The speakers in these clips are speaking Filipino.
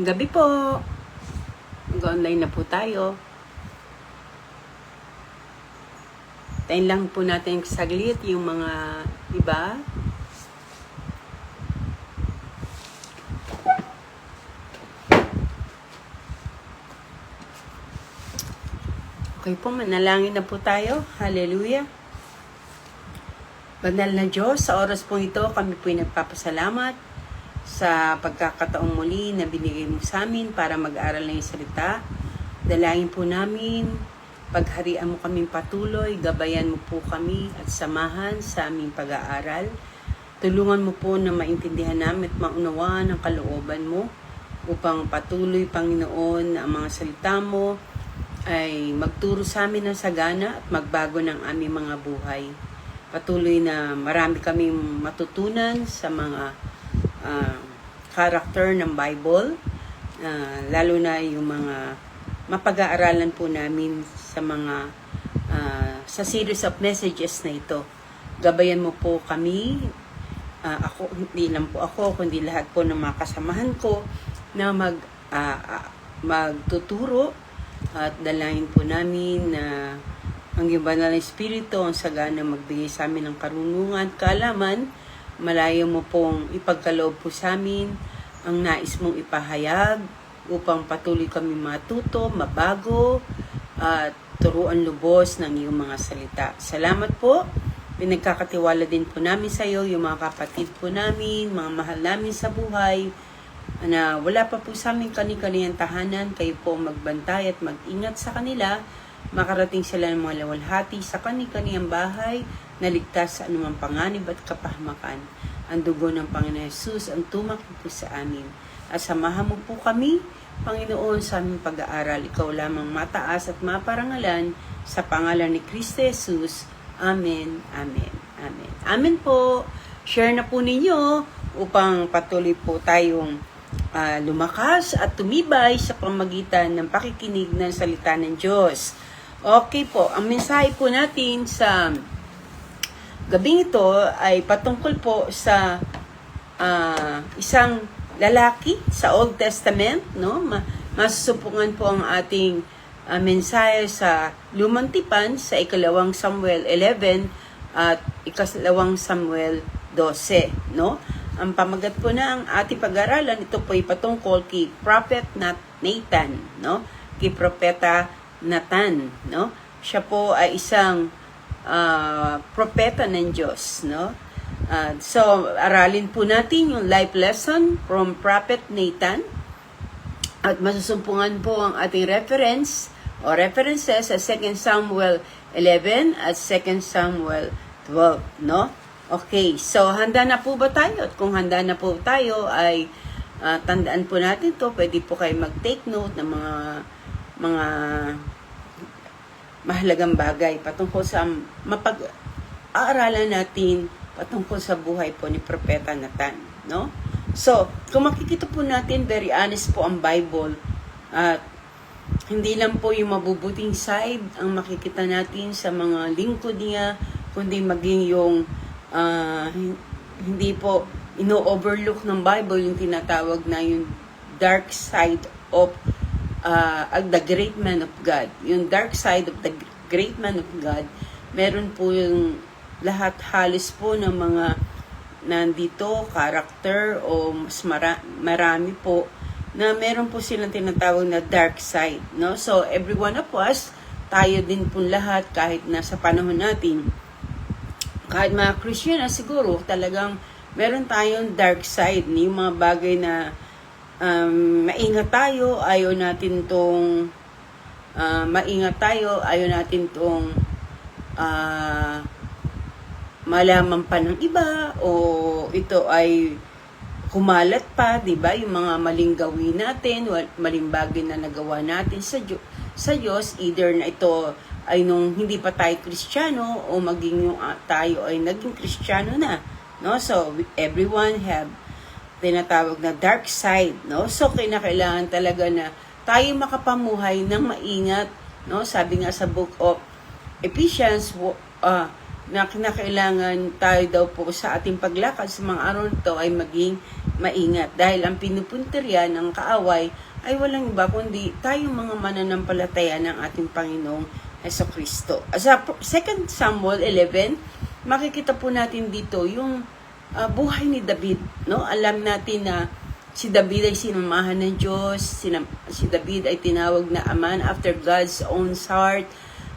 gabi po. Mag-online na po tayo. Tayin lang po natin saglit yung mga iba. Okay po, manalangin na po tayo. Hallelujah. Banal na Diyos, sa oras po ito, kami po nagpapasalamat sa pagkakataong muli na binigay mo sa amin para mag-aral ng salita. Dalangin po namin, pagharian mo kaming patuloy, gabayan mo po kami at samahan sa aming pag-aaral. Tulungan mo po na maintindihan namin at maunawaan ang kalooban mo upang patuloy, Panginoon, na ang mga salita mo ay magturo sa amin ng sagana at magbago ng aming mga buhay. Patuloy na marami kaming matutunan sa mga character ng Bible, lalo na yung mga mapag-aaralan po namin sa mga sa series of messages na ito. Gabayan mo po kami, ako, hindi lang po ako, kundi lahat po ng mga kasamahan ko na magtuturo at dalangin po namin na ang iyong banal na Espiritu ang sagana magbigay sa amin ng karunungan at kaalaman. Malayo mo pong ipagkaloob po sa amin ang nais mong ipahayag upang patuloy kami matuto, mabago at turuan lubos ng iyong mga salita. Salamat po. Pinagkakatiwala din po namin sa iyo yung mga kapatid po namin, mga mahal namin sa buhay na wala pa po sa aming kani-kaniyang tahanan. Kayo po magbantay at mag-ingat sa kanila. Makarating sila ng mga lawalhati sa kani-kaniyang bahay na ligtas sa anumang panganib at kapahamakan. Ang dugo ng Panginoon Jesus ang tumakbo po sa amin. At samahan mo po kami, Panginoon, sa aming pag-aaral. Ikaw lamang mataas at maparangalan sa pangalan ni Kristo Jesus. Amen, amen, amen. Amen po. Share na po ninyo upang patuloy po tayong lumakas at tumibay sa pamagitan ng pakikinig ng salita ng Diyos. Okay po, ang mensahe po natin sa gabing ito ay patungkol po sa isang lalaki sa Old Testament, no? Masusupungan po ang ating mensahe sa Lumang Tipan sa ikalawang Samuel 11 at ikalawang Samuel 12, no? Ang pamagat po na ang ating pag-aralan, ito po ay patungkol kay Prophet Nathan, no? Kay Propeta Nathan, no? Siya po ay isang propeta ng Diyos, no? So, aralin po natin yung life lesson from Prophet Nathan at masusumpungan po ang ating reference o references sa 2 Samuel 11 at 2 Samuel 12, no? Okay, so handa na po ba tayo? At kung handa na po tayo ay tandaan po natin to, pwede po kayo mag-take note ng mga mahalagang bagay patungkol sa mapag-aaralan natin patungkol sa buhay po ni Propeta Nathan, no? So, kung makikita po natin, very honest po ang Bible at hindi lang po yung mabubuting side ang makikita natin sa mga lingkod niya, kundi maging yung hindi po ino-overlook ng Bible yung tinatawag na yung dark side of the great man of God. Yung dark side of the great man of God, meron po yung lahat halos po ng mga nandito, character o mas marami po na meron po silang tinatawag na dark side, no? So, every one of us, tayo din po lahat kahit nasa panahon natin, kahit mga Christian na siguro, talagang meron tayong dark side, yung mga bagay na maingat tayo, ayaw natin tong malaman pa ng iba o ito ay kumalat pa, di ba? Yung mga maling gawin natin, maling bagay na nagawa natin sa Diyos, either na ito ay nung hindi pa tayo Kristiyano o maging yung tayo ay naging Kristiyano na, no? So everyone have tinatawag na dark side, no? So kailangan talaga na tayo makapamuhay ng maingat, no? Sabi nga sa book of Ephesians na kinakailangan tayo daw po sa ating paglakad sa mga araw nito ay maging maingat. Dahil ang pinupuntirya ng kaaway ay walang iba kundi tayong mga mananampalataya ng ating Panginoong Hesukristo. Sa 2 Samuel 11, makikita po natin dito yung buhay ni David. No? Alam natin na si David ay sinamahan ng Diyos. Si David ay tinawag na a man after God's own heart,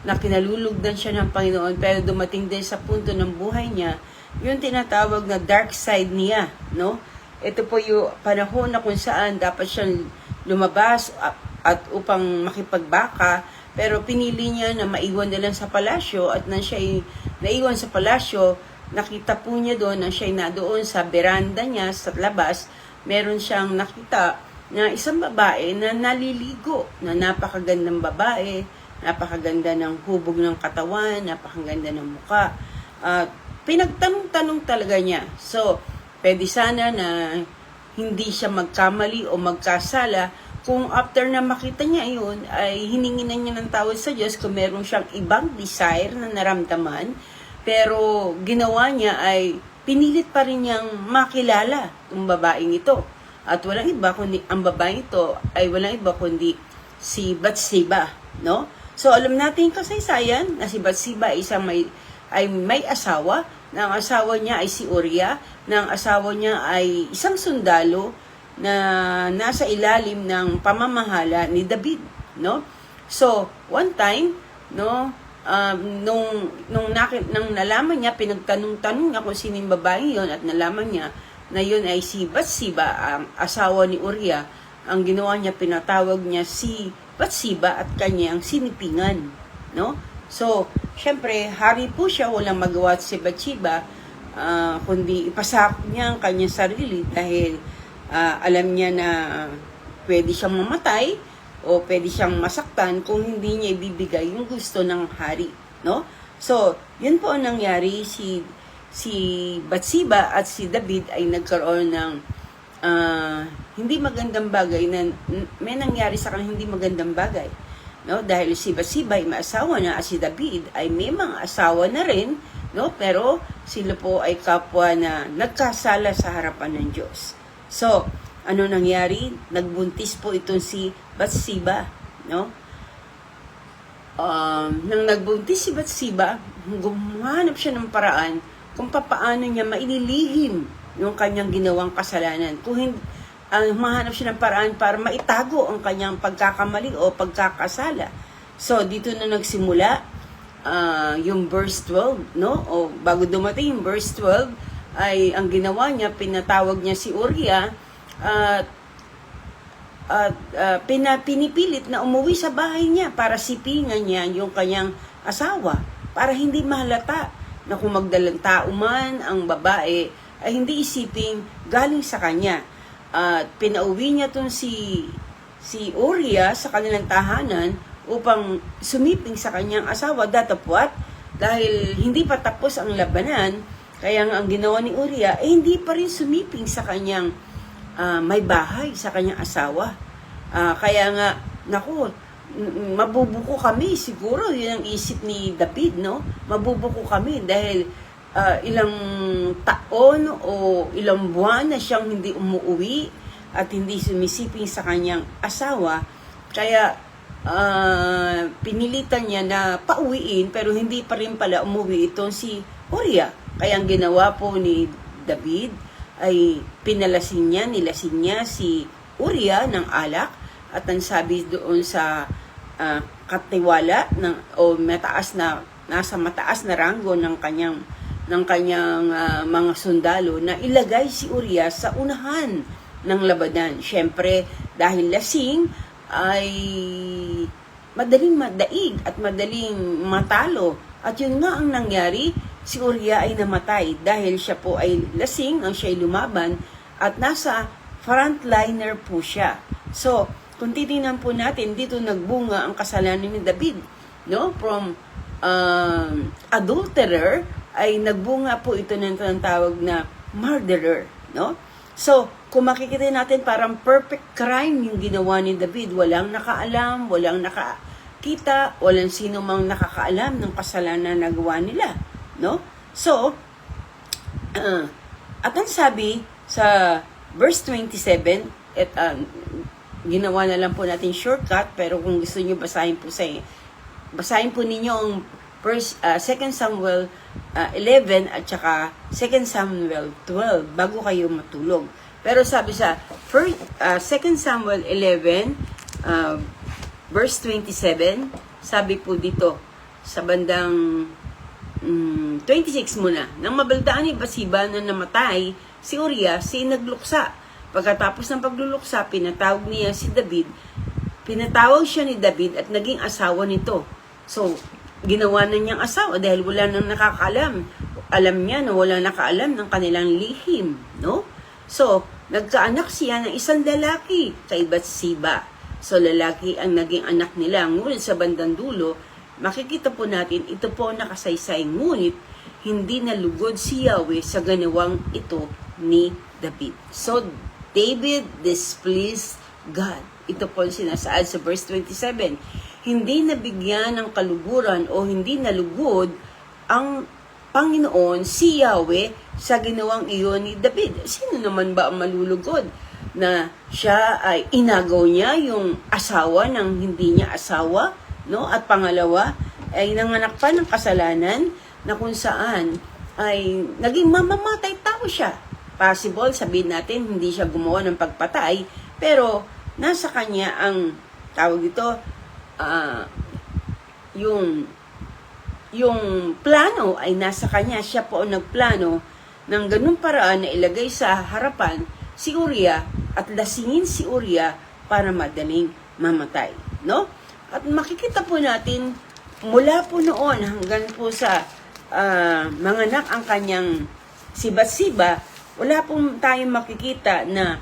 na kinalulugdan siya ng Panginoon, pero dumating din sa punto ng buhay niya yung tinatawag na dark side niya, no? Ito po yung panahon na kung saan dapat siyang lumabas at upang makipagbaka, pero pinili niya na maiwan na lang sa palasyo, at nang siya ay naiwan sa palasyo, nakita po niya doon na siya ay nadoon sa beranda niya sa labas, meron siyang nakita na isang babae na naliligo, na napakagandang babae, napakaganda ng hubog ng katawan, napakaganda ng muka. Pinagtanong-tanong talaga niya. So, pwede sana na hindi siya magkamali o magkasala kung after na makita niya yun, ay hiningi na niya ng tawad sa Diyos kung meron siyang ibang desire na naramdaman. Pero ginawa niya ay pinilit pa rin niyang makilala ang babaeng ito. At walang iba kundi, ang babaeng ito ay walang iba kundi si Bathsheba, no? So, alam natin kasaysayan na si Bathsheba ay may asawa, na ang asawa niya ay si Uriah, na ang asawa niya ay isang sundalo na nasa ilalim ng pamamahala ni David, no? So, one time, no, nung nalaman niya, pinagtanong-tanong niya kung sino yung babae yon, at nalaman niya na yun ay si Bathsheba, ang asawa ni Uriah. Ang ginawa niya, pinatawag niya si Bathsheba at kanyang sinipingan, no? So, syempre, hari po siya, walang magawa si Bathsheba, kundi ipasakop niya ang kanyang sarili dahil alam niya na pwede siyang mamatay o pwede siyang masaktan kung hindi niya ibibigay yung gusto ng hari, no? So, yun po ang nangyari. Si Bathsheba at si David ay nagkaroon ng hindi magandang bagay, na may nangyari sa kanya hindi magandang bagay, no? Dahil si Bathsheba ay may asawa na, at si David ay may mga asawa na rin, no? Pero sila po ay kapwa na nagkasala sa harapan ng Diyos. So, ano nangyari? Nagbuntis po itong si Bathsheba, no? Nang nagbuntis si Bathsheba, gumahanap siya ng paraan kung paano niya maililihim yung kanyang ginawang kasalanan. Kung hindi, humahanap siya ng paraan para maitago ang kanyang pagkakamali o pagkakasala. So, dito na nagsimula yung verse 12, no? O bago dumating yung verse 12, ay ang ginawa niya, pinatawag niya si Uriah at pinipilit na umuwi sa bahay niya para sipingan niya yung kanyang asawa, para hindi mahalata na kung magdalang tao man ang babae, ay hindi isiping galing sa kanya. At pinauwi niya itong si Uriah sa kanilang tahanan upang sumiping sa kanyang asawa. Datapwat, dahil hindi pa tapos ang labanan, kaya nga ang ginawa ni Uriah, hindi pa rin sumiping sa kanyang may bahay, sa kanyang asawa. Kaya nga, naku, mabubuko kami, siguro yun ang isip ni David, no? Mabubuko kami dahil ilang taon o ilang buwan na siyang hindi umuwi at hindi sumisiping sa kanyang asawa. Kaya pinilitan niya na pauwiin, pero hindi pa rin pala umuwi itong si Uriah. Kaya ang ginawa po ni David ay nilasing niya si Uriah ng alak, at ang sabi doon sa katiwala o nasa mataas na ranggo ng kanyang mga sundalo, na ilagay si Uriah sa unahan ng labanan. Siyempre, dahil lasing, ay madaling madaig at madaling matalo. At yun nga ang nangyari, si Uriah ay namatay dahil siya po ay lasing, ang siya ay lumaban, at nasa frontliner po siya. So, kung titingnan po natin, dito nagbunga ang kasalanan ni David, no? From adulterer, ay nagbunga po ito ng tawag na murderer, no? So, kung makikita natin, parang perfect crime yung ginawa ni David. Walang nakaalam, walang nakakita, walang sino mang nakakaalam ng kasalanan na nagawa nila, no? So, at ang sabi sa verse 27, ginawa na lang po natin shortcut, pero kung gusto niyo basahin po ninyo ang 2 Samuel 11 at saka 2 Samuel 12 bago kayo matulog. Pero sabi sa 2 Samuel 11 verse 27, sabi po dito sa bandang 26 muna, nang mabaldaan ni Bathsheba na namatay si Uriah, si nagluksa. Pagkatapos ng pagluluksa, pinatawag siya ni David at naging asawa nito. So, ginawa na niyang asawa dahil wala nang nakakaalam. Alam niya na wala nakaalam ng kanilang lihim, no? So, nagkaanak siya ng isang lalaki kay Bathsheba. So, lalaki ang naging anak nila. Ngunit sa bandang dulo, makikita po natin, ito po nakasaysay. Ngunit, hindi nalugod si Yahweh sa ganawang ito ni David. So, David displeased God. Ito po sinasaad sa verse 27. Hindi nabigyan ng kaluguran o hindi nalugod ang Panginoon si Yahweh sa ginawang iyon ni David. Sino naman ba ang malulugod? Na siya ay inagaw niya yung asawa ng hindi niya asawa, no? At pangalawa, ay nanganak pa ng kasalanan na kung saan ay naging mamamatay tao siya. Possible, sabihin natin, hindi siya gumawa ng pagpatay, pero nasa kanya ang tawag ito, yung plano ay nasa kanya. Siya po ang nagplano ng ganung paraan na ilagay sa harapan si Uriah at lasingin si Uriah para madaling mamatay, no? At makikita po natin mula po noon hanggang po sa manganak ang kanyang si Bathsheba, wala po tayong makikita na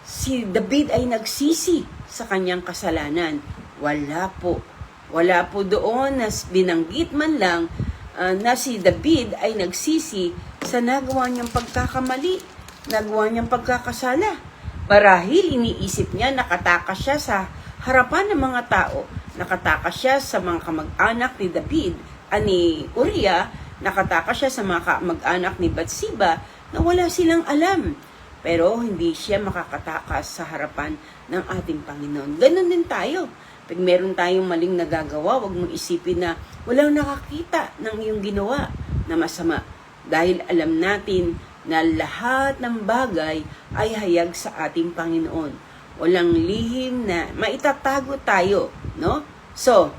si David ay nagsisi sa kanyang kasalanan. Wala po. Wala po doon na binanggit man lang na si David ay nagsisi sa nagawa niyang pagkakamali, nagawa niyang pagkakasala. Marahil iniisip niya nakatakas siya sa harapan ng mga tao, nakatakas siya sa mga kamag-anak ni David, ni Uriah, nakatakas siya sa mga kamag-anak ni Bathsheba na wala silang alam. Pero hindi siya makakatakas sa harapan ng ating Panginoon. Ganon din tayo. Pag meron tayong maling nagagawa, huwag mong isipin na walang nakakita ng iyong ginawa na masama. Dahil alam natin na lahat ng bagay ay hayag sa ating Panginoon. Walang lihim na maitatago tayo, no? So,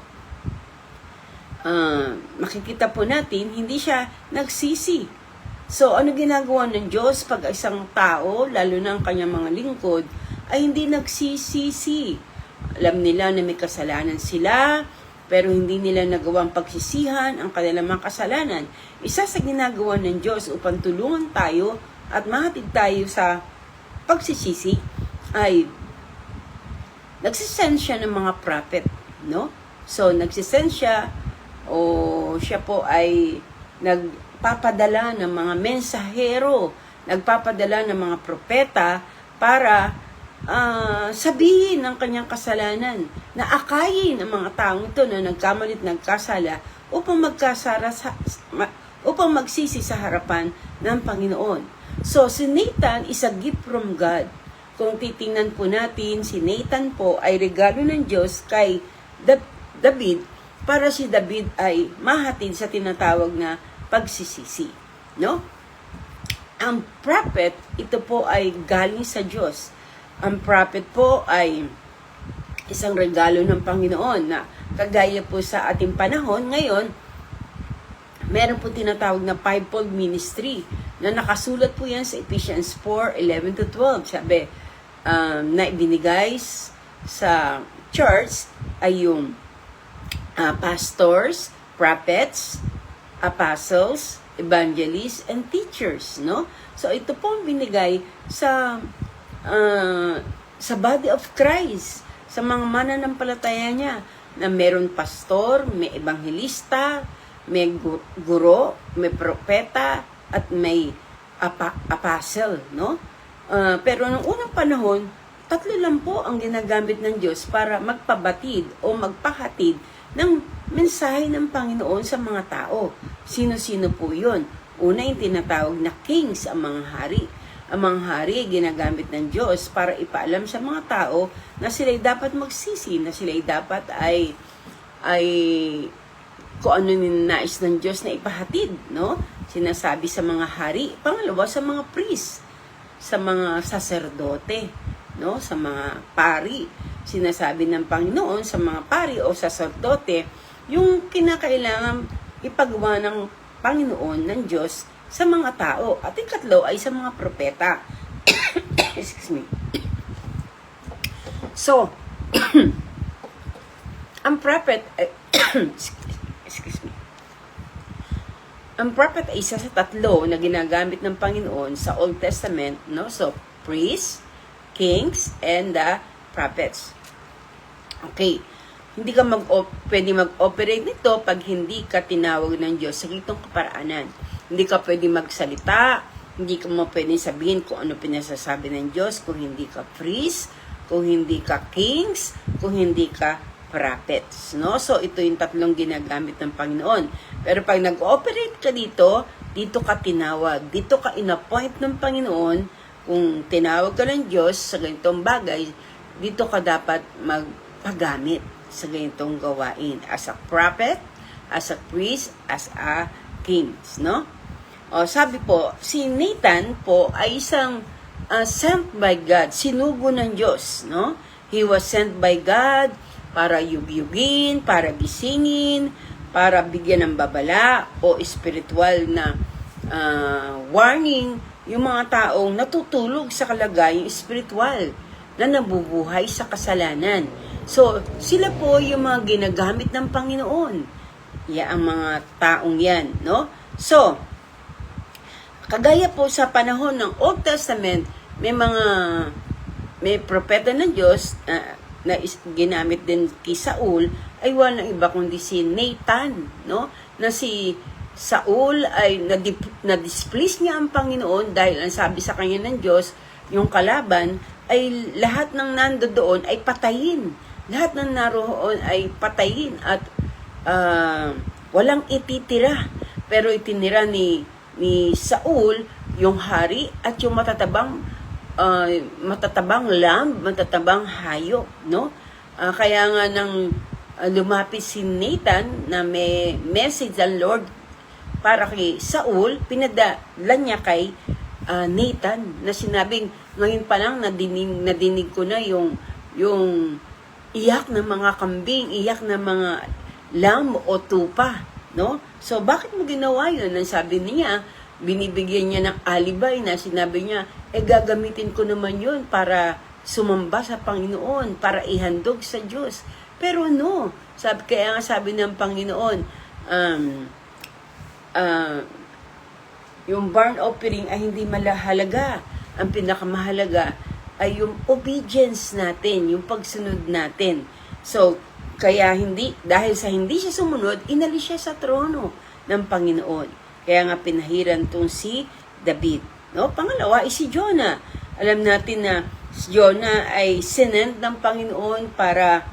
makikita po natin, hindi siya nagsisi. So, ano ginagawa ng Diyos pag isang tao, lalo na ang kanyang mga lingkod, ay hindi nagsisisi? Alam nila na may kasalanan sila, pero hindi nila nagawang pagsisihan ang kanilang mga kasalanan. Isa sa ginagawa ng Diyos upang tulungan tayo at mahatid tayo sa pagsisisi ay nagsisend siya ng mga prophet, no? So, nagsisend siya o siya po ay nagpapadala ng mga mensahero, nagpapadala ng mga propeta para sabihin ang kanyang kasalanan, na akayin ang mga taong ito na nagkamalit nagkasala upang upang magsisi sa harapan ng Panginoon. So, si Nathan is a gift from God. Kung titingnan po natin, si Nathan po ay regalo ng Diyos kay David para si David ay mahatid sa tinatawag na pagsisisi, no? Ang prophet, ito po ay galing sa Diyos. Ang prophet po ay isang regalo ng Panginoon na kagaya po sa ating panahon ngayon, meron po tinatawag na fivefold ministry na nakasulat po yan sa Ephesians 4:11-12. Sabi, na ibinigay sa church ay yung pastors, prophets, apostles, evangelists, and teachers, no? So, ito po ang binigay sa body of Christ, sa mga mananampalataya niya, na meron pastor, may evangelista, may guro, may propeta, at may apostle, no? Pero nung unang panahon, 3 lang po ang ginagamit ng Diyos para magpabatid o magpahatid ng mensahe ng Panginoon sa mga tao. Sino-sino po yun? Una, yung tinatawag na kings, ang mga hari. Ang mga hari ginagamit ng Diyos para ipaalam sa mga tao na sila'y dapat magsisi, na sila'y dapat ay kung ano nais ng Diyos na ipahatid, no? Sinasabi sa mga hari. Pangalawa, sa mga priest, sa mga saserdote, no? Sa mga pari. Sinasabi ng Panginoon sa mga pari o saserdote yung kinakailangan ipagawa ng Panginoon ng Diyos sa mga tao. At ikatlo ay sa mga propeta. Excuse me. So, ang prophet, excuse me. Ang prophet ay isa sa tatlo na ginagamit ng Panginoon sa Old Testament, no? So, priests, kings, and the prophets. Okay. Hindi ka pwede mag-operate nito pag hindi ka tinawag ng Diyos sa ganitong kaparaanan. Hindi ka pwede magsalita, hindi ka mo pwede sabihin kung ano pinasasabi ng Diyos, kung hindi ka priest, kung hindi ka kings, kung hindi ka prophets, no? So, ito yung tatlong ginagamit ng Panginoon. Pero pag nag-operate ka dito ka tinawag, dito ka in-appoint ng Panginoon. Kung tinawag ka ng Diyos sa ganitong bagay, dito ka dapat magpagamit sa ganitong gawain. As a prophet, as a priest, as a king, no? O, sabi po, si Nathan po ay isang sent by God, sinugo ng Diyos, no? He was sent by God para yugyugin, para gisingin, para bigyan ng babala o spiritual na warning yung mga taong natutulog sa kalagayang spiritual na nabubuhay sa kasalanan. So, sila po yung mga ginagamit ng Panginoon. Ang mga taong yan, no? So, kagaya po sa panahon ng Old Testament, may propeta ng Diyos na ginamit din kay Saul, ay walang iba kundi si Nathan, no? Na si Saul ay na-displease niya ang Panginoon dahil ang sabi sa kanya ng Diyos, yung kalaban ay lahat ng nandoon ay patayin. Lahat ng naroon ay patayin at walang ititira. Pero itinira ni Saul yung hari at yung matatabang lamb, matatabang hayop, no? Kaya nga nang lumapit si Nathan na may message ng Lord para kay Saul, pinadala niya kay Nathan na sinabing, ngayon pa lang nadinig ko na yung iyak ng mga kambing, iyak ng mga lamb o tupa, no? So, bakit mo ginawa yun? Ang sabi niya, binibigyan niya ng alibay na sinabi niya, gagamitin ko naman yun para sumamba sa Panginoon, para ihandog sa Diyos. Pero no, kaya nga sabi ng Panginoon, yung burnt offering ay hindi mahalaga. Ang pinakamahalaga ay yung obedience natin, yung pagsunod natin. So, kaya dahil sa hindi siya sumunod, inalis siya sa trono ng Panginoon. Kaya nga pinahiran tong si David. No? Pangalawa ay si Jonah. Alam natin na si Jonah ay sinend ng Panginoon para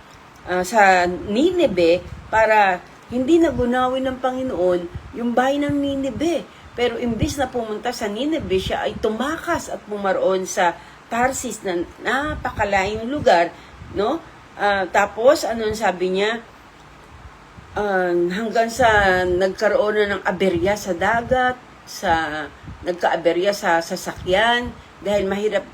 sa Nineveh para hindi nagunawin ng Panginoon yung bayan ng Nineveh. Pero imbis na pumunta sa Nineveh, siya ay tumakas at pumaroon sa Tarsis na napakalayong lugar, no? Tapos, anong sabi niya? Hanggang sa nagkaroon na ng aberya sa dagat, nagka-aberya sa sasakyan, dahil mahirap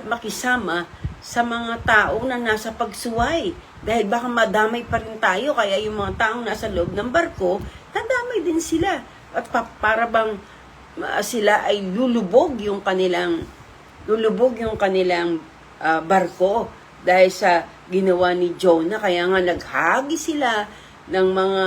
makisama sa mga taong na nasa pagsuway. Dahil baka madamay pa rin tayo, kaya yung mga taong nasa loob ng barko, nadamay din sila. At para bang sila ay lulubog yung kanilang barko dahil sa ginawa ni Jonah. Kaya nga naghagi sila ng mga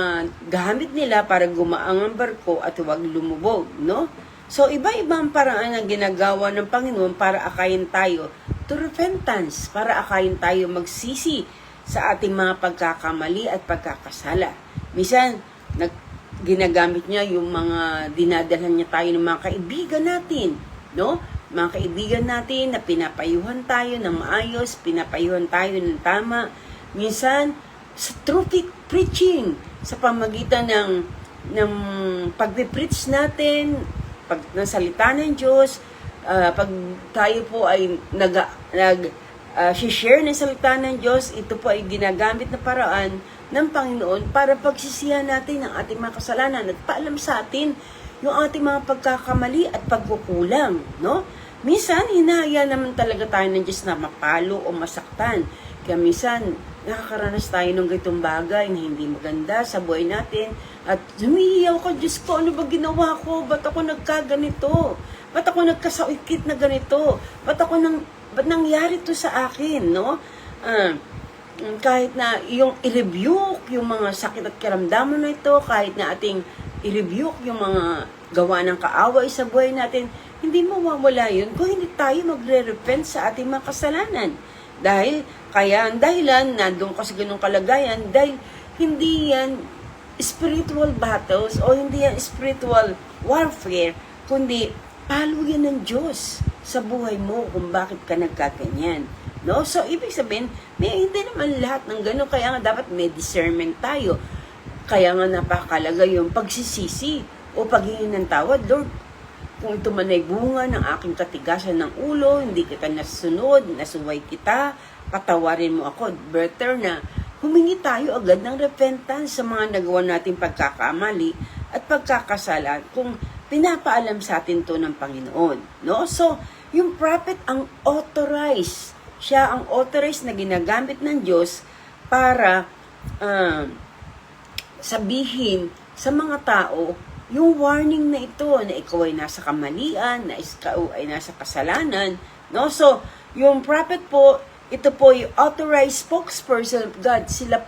gamit nila para gumaang ang barko at huwag lumubog, no? So, iba-ibang paraan ang ginagawa ng Panginoon para akayin tayo to repentance, para akayin tayo magsisi sa ating mga pagkakamali at pagkakasala. Minsan, ginagamit niya yung mga dinadalhan niya tayo ng mga kaibigan natin, no? Mga kaibigan natin na pinapayuhan tayo ng maayos, pinapayuhan tayo ng tama. Minsan, sa truth preaching, sa pamagitan ng pagpipreach natin, pag ng salita ng Diyos, pag tayo po ay share ng salita ng Diyos, ito po ay ginagamit na paraan ng Panginoon para pagsisihan natin ang ating mga kasalanan at paalam sa atin yung ating mga pagkakamali at pagkukulang, no? Minsan, hinahaya naman talaga tayo ng Diyos na mapalo o masaktan. Kaya minsan, nakakaranas tayo ng ganitong bagay na hindi maganda sa buhay natin. At humihiyaw ka, Diyos ko, ano ba ginawa ko? Ba't ako nagkaganito? Ba't ako nagkasakit na ganito? Ba't nangyari to sa akin, no? Kahit na yung i-rebuke yung mga sakit at karamdaman na ito, kahit na ating i-rebuke yung mga gawa ng kaaway sa buhay natin, hindi mawawala yun kung hindi tayo magre-repent sa ating mga kasalanan. Kaya ang dahilan, nandun ka sa ganung kalagayan, dahil hindi yan spiritual battles o hindi yan spiritual warfare, kundi palo yan ng Diyos sa buhay mo kung bakit ka nagkaganyan. No? So, ibig sabihin, hindi naman lahat ng gano'n, kaya nga dapat may discernment tayo. Kaya nga napakalaga yung pagsisisi o paghingi ng tawad. Lord, kung ito man ay bunga ng aking katigasan ng ulo, hindi kita nasunod, nasuway kita, patawarin mo ako. Better na humingi tayo agad ng repentance sa mga nagawa nating pagkakamali at pagkakasala kung pinapaalam sa atin to ng Panginoon. No? So, yung prophet ang authorized. Siya ang authorized na ginagamit ng Diyos para sabihin sa mga tao yung warning na ito na ikaw ay nasa kamalian, na ikaw ay nasa kasalanan. No? So, yung prophet po, ito po yung authorized spokesperson of God. Sila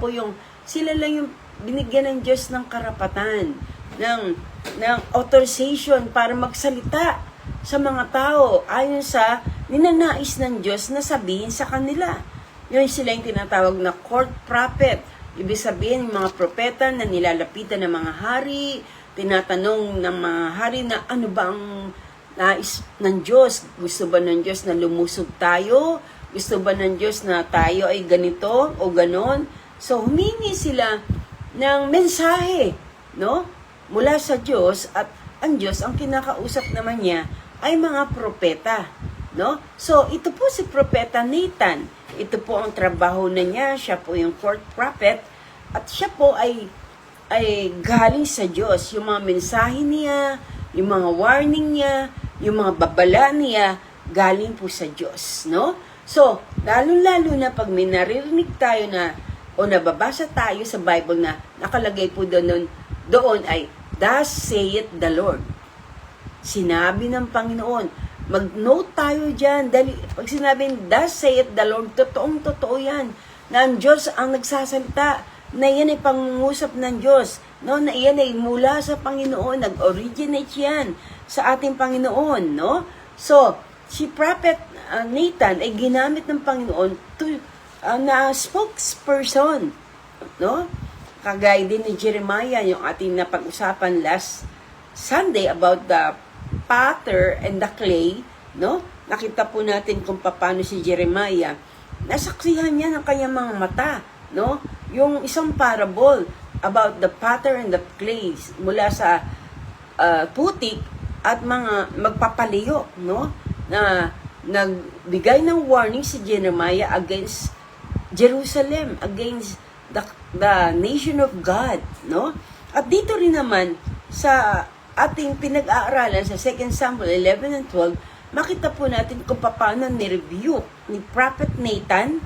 lang yung binigyan ng Diyos ng karapatan, ng authorization para magsalita sa mga tao ayon sa ninanais ng Diyos na sabihin sa kanila. Yun sila yung tinatawag na court prophet. Ibig sabihin, yung mga propeta na nilalapitan ng mga hari, tinatanong ng mga hari na ano ba ang nais ng Diyos? Gusto ba ng Diyos na lumusog tayo? Gusto ba ng Diyos na tayo ay ganito o ganon? So, humingi sila ng mensahe, no? Mula sa Diyos, at ang Diyos, ang kinakausap naman niya, ay mga propeta, no? So, ito po si Propeta Nathan. Ito po ang trabaho na niya. Siya po yung court prophet. At siya po ay galing sa Diyos. Yung mga mensahe niya, yung mga warning niya, yung mga babala niya, galing po sa Diyos, no? So, lalo-lalo na pag may naririnig tayo na, o nababasa tayo sa Bible na nakalagay po doon ay, Thus saith the Lord. Sinabi ng Panginoon. Mag-note tayo dyan. Dahil pag sinabing, Thus saith the Lord, totoong-totoo yan. Na ang Diyos ang nagsasalita, na yan ay pangungusap ng Diyos, no? Na yan ay mula sa Panginoon, nag-originate yan sa ating Panginoon, no? So, si Prophet Nathan ay ginamit ng Panginoon na spokesperson, no? Kagaya din ni Jeremiah, yung ating napag-usapan last Sunday about the potter and the clay, no? Nakita po natin kung paano si Jeremiah, nasaksihan niya ng kanyang mga mata, no? Yung isang parable about the potter and the clay mula sa putik at mga magpapaliyo, no? Na nagbigay ng warning si Jeremiah against Jerusalem, against the nation of God, no? At dito rin naman sa ating pinag-aaralan sa 2 Samuel 11 and 12, makita po natin kung paano ni-review ni Prophet Nathan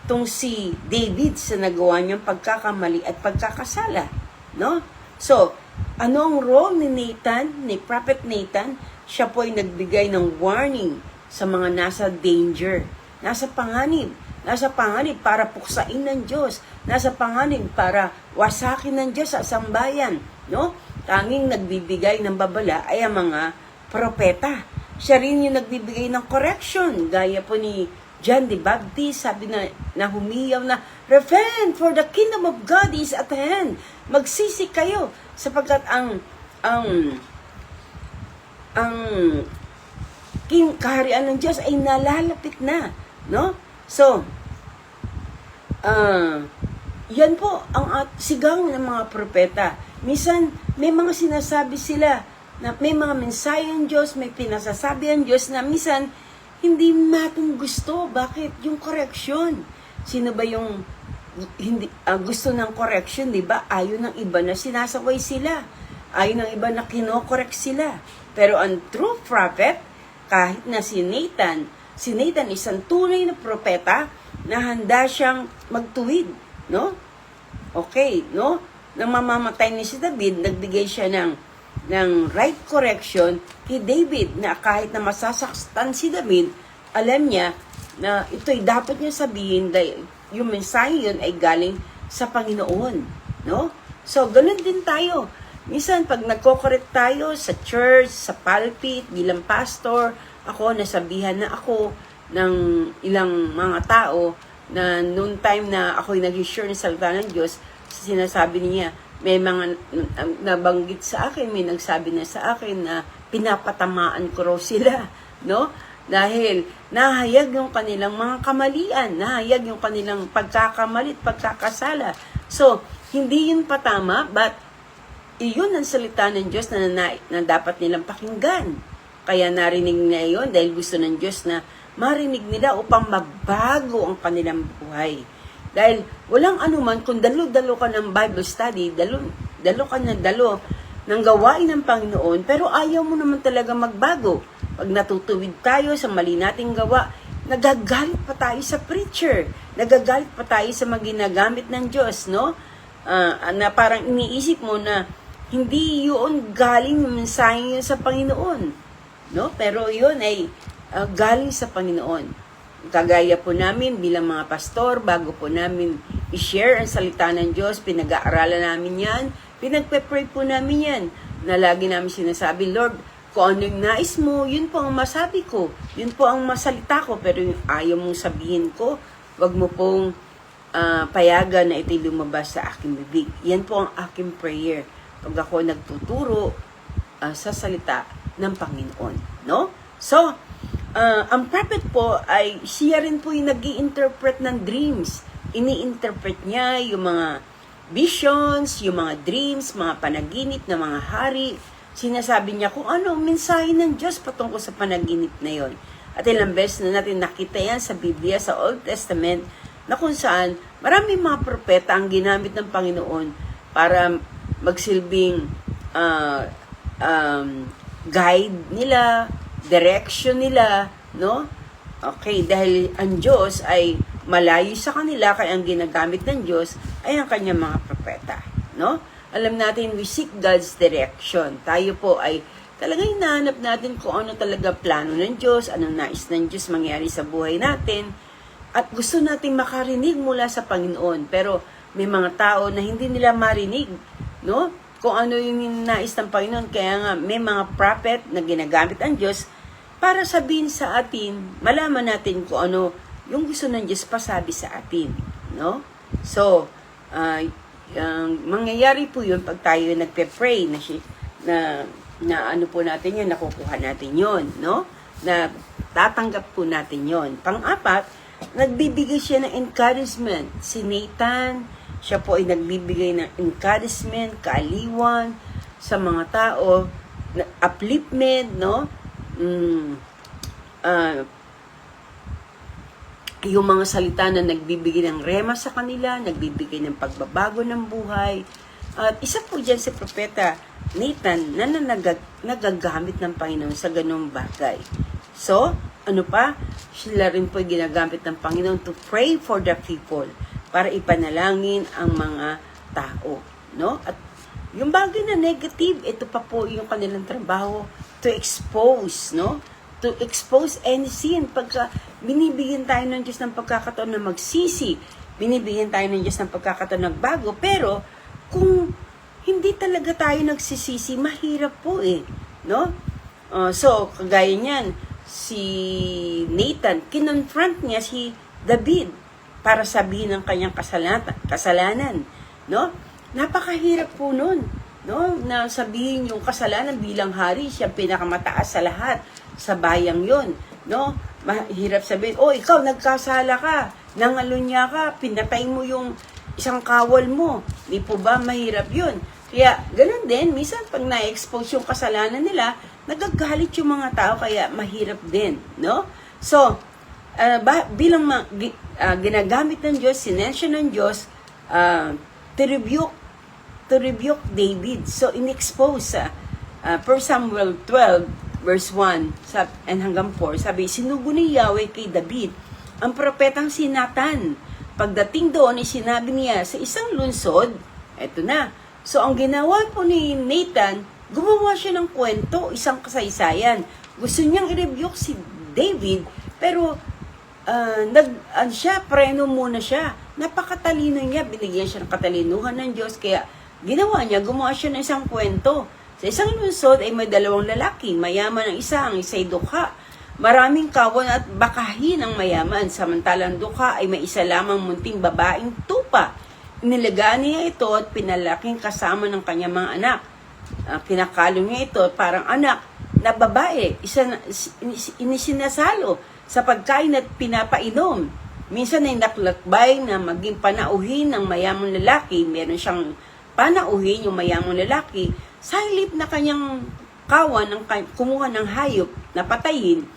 itong si David sa nagawa niyang pagkakamali at pagkakasala, no? So, ano ang role ni Prophet Nathan? Siya po ay nagbigay ng warning sa mga nasa danger, nasa panganib para puksain ng Diyos, nasa panganib para wasakin ng Diyos sa sambayan, no? Tanging nagbibigay ng babala ay ang mga propeta. Siya rin yung nagbibigay ng correction, gaya po ni John the Baptist, sabi na humiyaw na, repent, for the kingdom of God is at hand. Magsisi kayo, sapagkat ang kaharian ng Diyos ay nalalapit na, no? So, yan po ang sigaw ng mga propeta. Minsan, may mga sinasabi sila na may mga mensahe ang Diyos, may pinasasabi ang Diyos na minsan hindi natin gusto. Bakit? Yung correction. Sino ba yung hindi gusto ng correction, di ba? Ayaw ng iba na sinasaway sila. Ayaw ng iba na kinokorek sila. Pero ang true prophet, kahit na si Nathan isang tunay na propeta na handa siyang magtuwid, no? Okay, no? Nang mamamatay ni si David, nagbigay siya ng right correction kay David na kahit na masasaktan si David, alam niya na ito'y dapat niya sabihin dahil yung mensahe yun ay galing sa Panginoon, no? So, ganun din tayo. Minsan, pag nagko-correct tayo sa church, sa pulpit, bilang pastor, ako, nasabihan na ako ng ilang mga tao na noon time na ako'y nag-share ng salita ng Diyos, sinasabi niya, may mga nabanggit sa akin, may nagsabi na sa akin na pinapatamaan ko raw sila, no? Dahil nahayag yung kanilang mga kamalian, nahayag yung kanilang pagkakamalit, pagkakasala. So, hindi yun patama, but iyon ang salita ng Diyos na dapat nilang pakinggan. Kaya narinig na yun dahil gusto ng Diyos na marinig nila upang magbago ang kanilang buhay. Dahil walang anuman, kung dalo-dalo ka ng Bible study, dalo ka ng gawain ng Panginoon, pero ayaw mo naman talaga magbago. Pag natutuwid tayo sa mali nating gawa, nagagalit pa tayo sa preacher, nagagalit pa tayo sa mga ginagamit ng Diyos, no? Na parang iniisip mo na hindi yun galing yung mensahe yun sa Panginoon, no? Pero yun ay galing sa Panginoon. Kagaya po namin bilang mga pastor, bago po namin i-share ang salita ng Diyos, pinag-aaralan namin yan, pinagpe-pray po namin yan, na lagi namin sinasabi, Lord, kung ano yung nais mo, yun po ang masabi ko, yun po ang masalita ko, pero yung ayaw mong sabihin ko, wag mo pong payagan na ito'y lumabas sa aking bibig. Yan po ang aking prayer pag ako nagtuturo sa salita ng Panginoon, no? So, ang prophet po ay siya rin po yung nag-i-interpret ng dreams. Ini-interpret niya yung mga visions, yung mga dreams, mga panaginip ng mga hari. Sinasabi niya kung ano ang mensahe ng Diyos patungkol sa panaginip na yon. At ilang beses na natin nakita yan sa Biblia, sa Old Testament, na kung saan maraming mga propeta ang ginamit ng Panginoon para magsilbing guide nila, direction nila, no? Okay, dahil ang Diyos ay malayo sa kanila, kaya ang ginagamit ng Diyos ay ang kanyang mga propeta, no? Alam natin, we seek God's direction. Tayo po ay talagang hinahanap natin kung ano talaga plano ng Diyos, anong nais ng Diyos mangyari sa buhay natin, at gusto nating makarinig mula sa Panginoon. Pero may mga tao na hindi nila marinig, no? Kung ano yung nais ng Panginoon. Kaya nga, may mga prophet na ginagamit ang Diyos para sabihin sa atin, malaman natin kung ano yung gusto ng Diyos pasabi sa atin, no? So, mangyayari po yun pag tayo nagpe-pray na ano po natin yun, nakukuha natin yun, no? Na tatanggap po natin yun. Pang-apat, nagbibigay siya ng encouragement. Si Nathan, siya po ay nagbibigay ng encouragement, kaaliwan sa mga tao, upliftment, no? Yung mga salita na nagbibigay ng rema sa kanila, nagbibigay ng pagbabago ng buhay. At isa po dyan si Propeta Nathan na nagagamit ng Panginoon sa ganung bagay. So, ano pa? Sila rin po ginagamit ng Panginoon to pray for the people, para ipanalangin ang mga tao, no? At yung bagay na negative, ito pa po yung kanilang trabaho, to expose, no? To expose any sin. Pagka binibigyan tayo ng Diyos ng pagkakataon na magsisi, binibigyan tayo ng Diyos ng pagkakataon na magbago, pero kung hindi talaga tayo nagsisisi, mahirap po no? So, kagaya niyan, si Nathan, kinonfront niya si David para sabihin ng kanyang kasalanan, no? Napakahirap po nun, no? Na sabihin yung kasalanan bilang hari, siya pinakamataas sa lahat sa bayang yon, no? Mahirap sabihin, oh, ikaw nagkasala ka, nangalunya ka, pinatay mo yung isang kawal mo. Di po ba mahirap yun? Kaya, ganun din, minsan pag na-expose yung kasalanan nila, nagagalit yung mga tao, kaya mahirap din, no? So, bilang ginagamit ng Diyos, sinensya ng Diyos, to rebuke David. So, in-expose, 1 Samuel 12, verse 1 and hanggang 4, sabi, sinugo ni Yahweh kay David ang propetang si Nathan. Pagdating doon, sinabi niya sa isang lunsod, eto na. So, ang ginawa po ni Nathan, gumawa siya ng kwento, isang kasaysayan. Gusto niyang i-rebuke si David, pero preno muna siya. Napakatalino niya, binigyan siya ng katalinuhan ng Diyos, kaya gumawa siya ng isang kwento. Sa isang lunsod ay may 2 lalaki, mayaman ang isa, ang isa'y dukha. Maraming kawan at bakahin ang mayaman, samantalang dukha ay may isa lamang munting babaeng tupa. Inilagaan niya ito at pinalaking kasama ng kanyang mga anak. Kinakalong niya ito parang anak na babae, inisinasalo sa pagkain at pinapainom. Minsan ay naklakbay na maging panauhin ng mayamang lalaki. Meron siyang panauhin yung mayamang lalaki. Sa halip na kanyang kawan, kumuha ng hayop na patayin,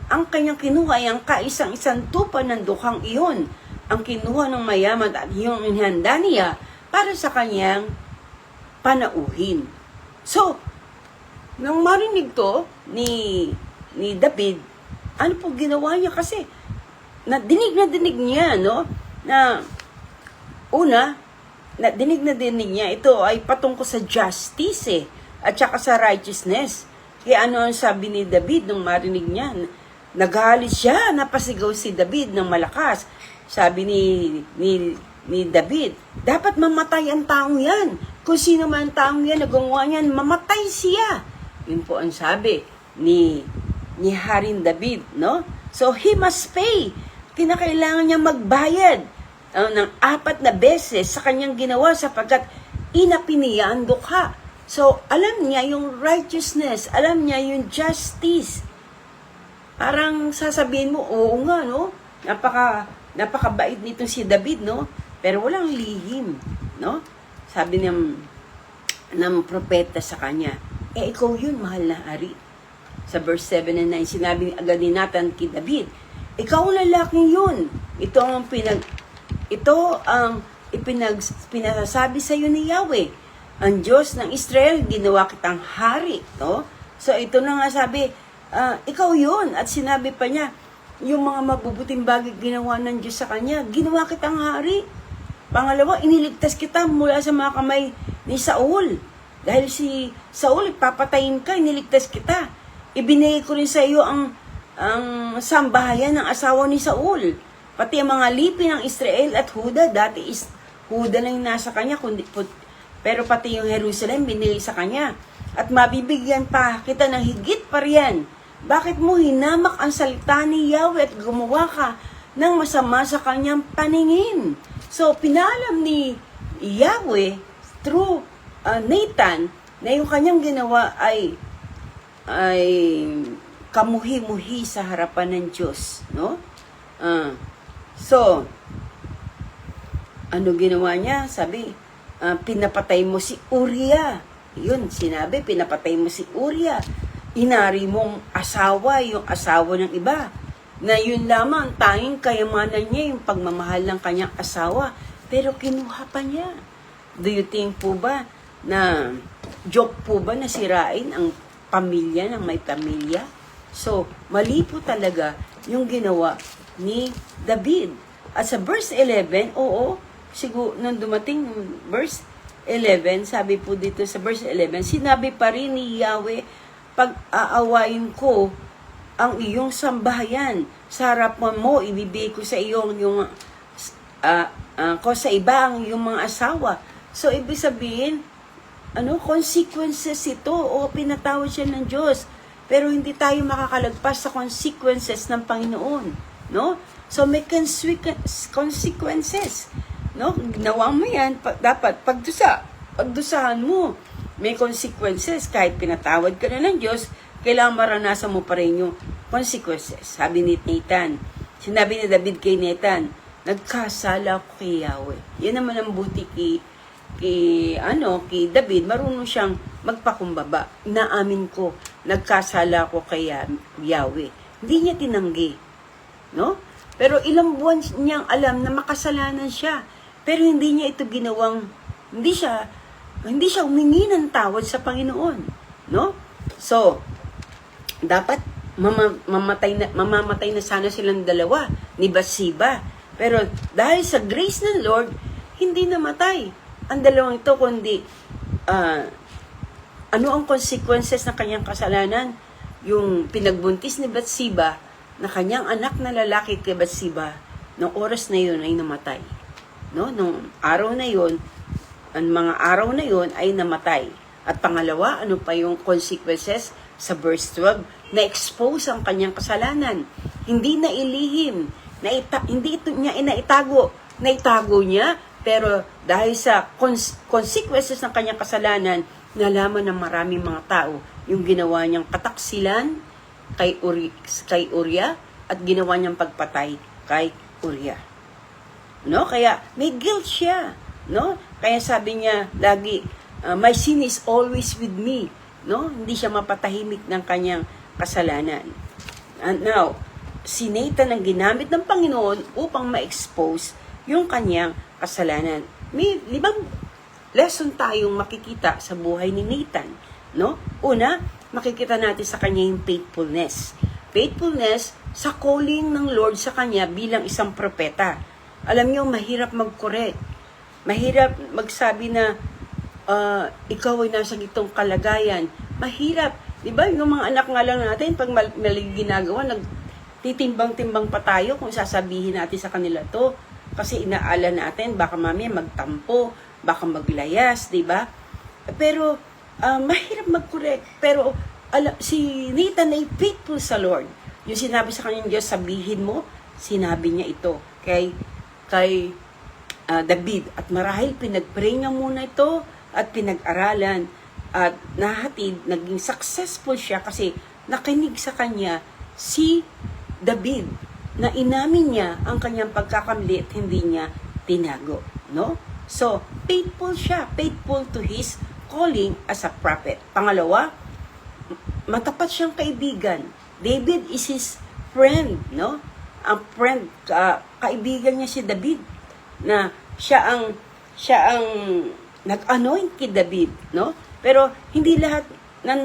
ang kanyang kinuha ay ang kaisang-isang tupa ng dukhang iyon. Ang kinuha ng mayaman at yung inihanda niya para sa kanyang panauhin. So, nang marinig to ni David, ano po ginawa niya? Kasi dinig niya, no? Na una, dinig niya, ito ay patungkol sa justice at saka sa righteousness. Kaya ano ang sabi ni David nung marinig niya? Nagalit siya, napasigaw si David ng malakas. Sabi ni David, dapat mamatay ang taong yan. Kung sino man ang taong yan na gumawa niyan, mamatay siya. Yun po ang sabi ni Haring David, no? So, he must pay. Kinakailangan niya magbayad ng 4 na beses sa kanyang ginawa sapagkat inapiniya ang dukha. So, alam niya yung righteousness, alam niya yung justice. Parang sasabihin mo, oo nga, no? Napakabait nitong si David, no? Pero walang lihim, no? Sabi ng propeta sa kanya, ikaw yun, mahal na hari. Sa verse 7 and 9, sinabi agad ni Nathan kay David, ikaw ang lalaking yun. Ito ang pinasabi sa iyo ni Yahweh. Ang Diyos ng Israel, ginawa kitang hari. No? So ito na nga sabi, ikaw yun. At sinabi pa niya, yung mga mabubuting bagay ginawa ng Diyos sa kanya, ginawa kitang hari. Pangalawa, iniligtas kita mula sa mga kamay ni Saul. Dahil si Saul, papatayin ka, iniligtas kita. Ibinigay ko rin sa iyo ang sambahayan ng asawa ni Saul. Pati ang mga lipi ng Israel at Huda, dati Huda lang yung nasa kanya, pero pati yung Jerusalem, binili sa kanya. At mabibigyan pa kita ng higit pa riyan. Bakit mo hinamak ang salita ni Yahweh at gumawa ka ng masama sa kanyang paningin? So, pinalam ni Yahweh through Nathan na yung kanyang ginawa ay kamuhi-muhi sa harapan ng Diyos. No? So, ano ginawa niya? Sabi, pinapatay mo si Uriah. Yun, sinabi, pinapatay mo si Uriah. Inari mong asawa, yung asawa ng iba. Na yun lamang, tanging kayamanan niya, yung pagmamahal ng kanyang asawa. Pero kinuha pa niya. Do you think po ba na joke po ba na sirain ang pamilya ng may pamilya? So, mali po talaga yung ginawa ni David. At sa verse 11, siguro, nung dumating verse 11, sabi po dito sa verse 11, sinabi pa rin ni Yahweh, pag-aawain ko ang iyong sambahayan. Sa harapan mo, ibibigay ko sa iyong sa iba ang iyong mga asawa. So, ibig sabihin, consequences ito o pinatawad siya ng Diyos. Pero hindi tayo makakalagpas sa consequences ng Panginoon. No? So, may consequences. No? Ginawa mo yan, dapat pagdusahan mo. May consequences. Kahit pinatawad ka na ng Diyos, kailangan maranasan mo pa rin yung consequences. Sabi ni Nathan, sinabi ni David kay Nathan, nagkasala ako kay Yahweh. Yan naman ang buti kay David, marunong siyang magpakumbaba. Naamin ko, nagkasala ko kay Yahweh. Hindi niya tinanggi, no? Pero ilang buwan niyang alam na makasalanan siya. Pero hindi niya ito ginawang, hindi siya humingi ng tawad sa Panginoon, no? So, dapat mamamatay na sana silang dalawa ni Bathsheba. Pero dahil sa grace ng Lord, hindi namatay ang dalawang ito, kundi ano ang consequences ng kanyang kasalanan? Yung pinagbuntis ni Bathsheba na kanyang anak na lalaki kay Bathsheba, noong oras na yun ay namatay. No? Nung araw na yun, ang mga araw na yun ay namatay. At pangalawa, ano pa yung consequences? Sa verse 12, na-expose ang kanyang kasalanan. Hindi na ilihim. Hindi ito niya inaitago. Naitago niya, pero dahil sa consequences ng kanyang kasalanan, nalaman ng maraming mga tao yung ginawa niyang kataksilan kay Uriah at ginawa niyang pagpatay kay Uriah. No? Kaya may guilt siya. No? Kaya sabi niya lagi, my sin is always with me. No? Hindi siya mapatahimik ng kanyang kasalanan. And now, si Nathan ang ginamit ng Panginoon upang ma-expose yung kanyang kasalanan. May 5 lesson tayong makikita sa buhay ni Nathan. No? Una, makikita natin sa kanya yung faithfulness. Faithfulness sa calling ng Lord sa kanya bilang isang propeta. Alam niyo, mahirap mag-correct. Mahirap magsabi na ikaw ay nasa gitong kalagayan. Mahirap. Diba? Yung mga anak nga lang natin, pag mali ginagawa, nagtitimbang-timbang pa tayo kung sasabihin natin sa kanila to. Kasi inaala natin, baka mamaya magtampo, baka maglayas, diba? Pero, mahirap mag-correct. Pero, si Nathan ay faithful sa Lord. Yung sinabi sa kanyang Diyos, sabihin mo, sinabi niya ito kay David. At marahil pinag-pray niya muna ito at pinag-aralan at nahatid, naging successful siya kasi nakinig sa kanya si David na inamin niya ang kanyang pagkakamali at hindi niya tinago. No? So, faithful siya. Faithful to his calling as a prophet. Pangalawa, matapat siyang kaibigan. David is his friend. No? Ang friend, kaibigan niya si David na siya ang nag-anoint kay David, no? Pero hindi lahat ng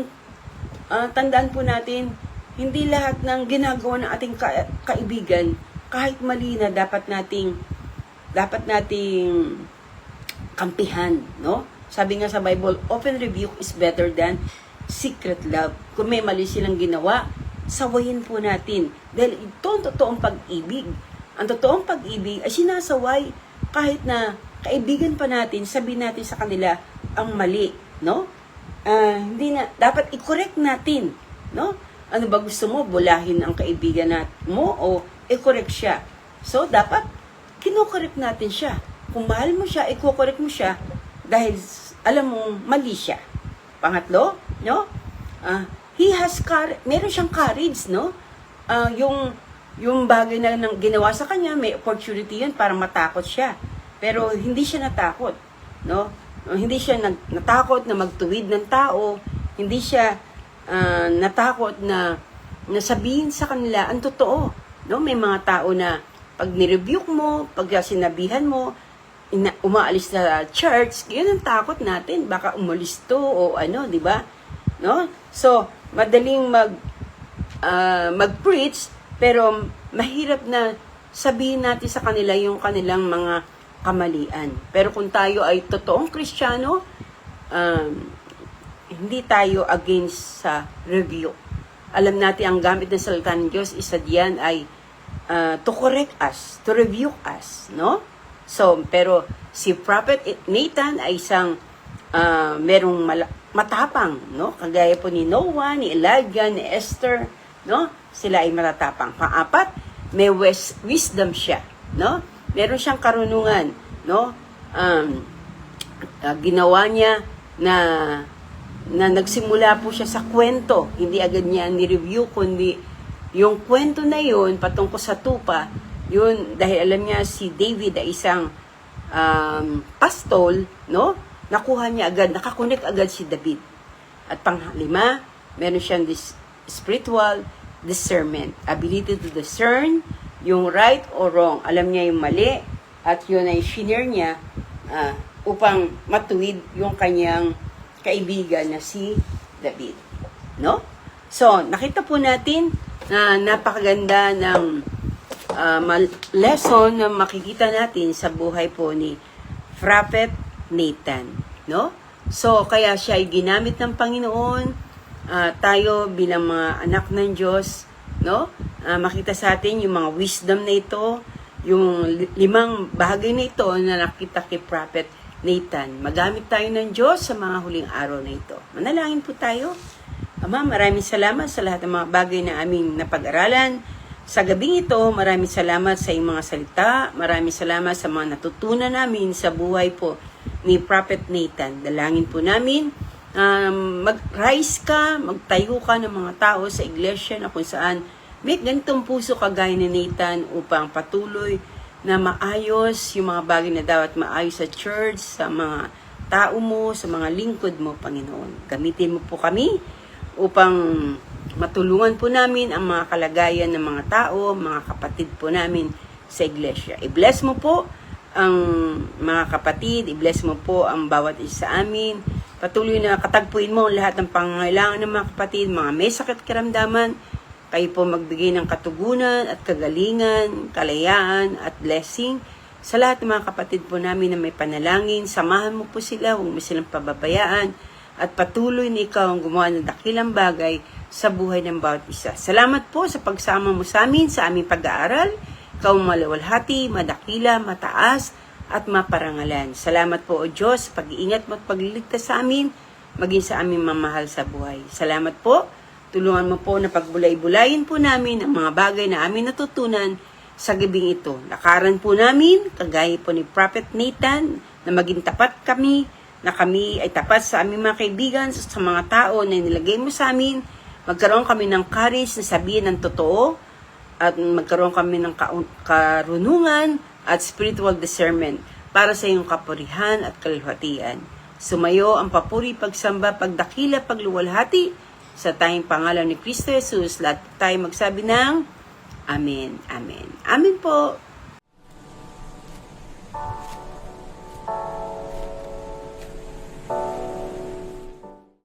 tandaan po natin, hindi lahat ng ginagawa ng ating kaibigan kahit mali na dapat nating kampihan, no? Sabi nga sa Bible, open rebuke is better than secret love. Kung may mali silang ginawa, sawayin po natin. Dahil ito ang totoong pag-ibig. Ang totoong pag-ibig ay sinasaway kahit na kaibigan pa natin, sabihin natin sa kanila ang mali, no? Hindi na, dapat i-correct natin, no? Ano ba gusto mo? Bulahin ang kaibigan mo o i-correct siya? So, dapat kino-correct natin siya. Kung mahal mo siya, i-correct mo siya dahil alam mo mali siya. Pangatlo, no? Meron siyang courage, no? Yung bagay na ginawa sa kanya, may opportunity yun para matakot siya. Pero hindi siya natakot, no? Hindi siya natakot na magtuwid ng tao, hindi siya natakot na sabihin sa kanila ang totoo, no? May mga tao na pag nirebuke mo, pag sinabihan mo, umaalis na church, yun ang takot natin, baka umalis to o ano, di ba? No? So, madaling mag-preach, pero mahirap na sabihin natin sa kanila yung kanilang mga kamalian. Pero kung tayo ay totoong Kristiyano, hindi tayo against sa review. Alam natin ang gamit ng salita ng Diyos, isa diyan ay to correct us, to rebuke us, no? So, pero si Prophet Nathan ay isang merong matapang, no? Kagaya po ni Noah, ni Elijah, ni Esther, no? Sila ay matatapang. Pang-apat, may wisdom siya, no? Meron siyang karunungan, no? Ginawa niya na nagsimula po siya sa kwento. Hindi agad niya ni-review, kundi yung kwento na yun, patungkol sa tupa, yun, dahil alam niya si David ay isang pastol, no? Nakuha niya agad, nakakonect agad si David. At panglima, meron siyang spiritual discernment, ability to discern yung right or wrong. Alam niya yung mali at yun ay shinare niya upang matuwid yung kanyang kaibigan na si David. No? So, nakita po natin na napakaganda ng lesson na makikita natin sa buhay po ni Prophet Nathan. No? So, kaya siya ay ginamit ng Panginoon. Tayo bilang mga anak ng Diyos, no? Makita sa atin yung mga wisdom na ito, yung 5 bahagi na ito na nakita kay Prophet Nathan. Magamit tayo ng Diyos sa mga huling araw na ito. Manalangin po tayo. Ama, maraming salamat sa lahat ng mga bagay na aming napag-aralan. Sa gabing ito, maraming salamat sa iyong mga salita. Maraming salamat sa mga natutunan namin sa buhay po ni Prophet Nathan. Dalangin po namin, mag-rise ka, magtayo ka ng mga tao sa iglesia na kung saan may ganitong puso kagaya ni Nathan upang patuloy na maayos yung mga bagay na dapat maayos sa church, sa mga tao mo, sa mga lingkod mo, Panginoon. Gamitin mo po kami upang matulungan po namin ang mga kalagayan ng mga tao, mga kapatid po namin sa iglesia. I-bless mo po ang mga kapatid, i-bless mo po ang bawat isa sa amin. Patuloy na katagpuin mo ang lahat ng pangangailangan ng mga kapatid, mga may sakit karamdaman. Kayo po magbigay ng katugunan at kagalingan, kalayaan at blessing sa lahat ng mga kapatid po namin na may panalangin. Samahan mo po sila, huwag mo silang pababayaan at patuloy na ikaw ang gumawa ng dakilang bagay sa buhay ng bawat isa. Salamat po sa pagsama mo sa amin sa aming pag-aaral. Ikaw malawalhati, madakila, mataas at maparangalan. Salamat po o Diyos sa pag-iingat mo at pagliligtas sa amin, maging sa aming mamahal sa buhay. Salamat po. Tulungan mo po na pagbulay-bulayin po namin ang mga bagay na aming natutunan sa gabing ito. Lakaran po namin, kagaya po ni Prophet Nathan, na maging tapat kami, na kami ay tapat sa aming mga kaibigan, sa mga tao na nilagay mo sa amin. Magkaroon kami ng courage na sabihin ng totoo, at magkaroon kami ng karunungan at spiritual discernment para sa iyong kapurihan at kalwhatian. Sumayo ang papuri, pagsamba, pagdakila, pagluwalhati sa tayong pangalan ni Kristo Jesus. Lahat tayo magsabi ng Amen. Amen. Amen po.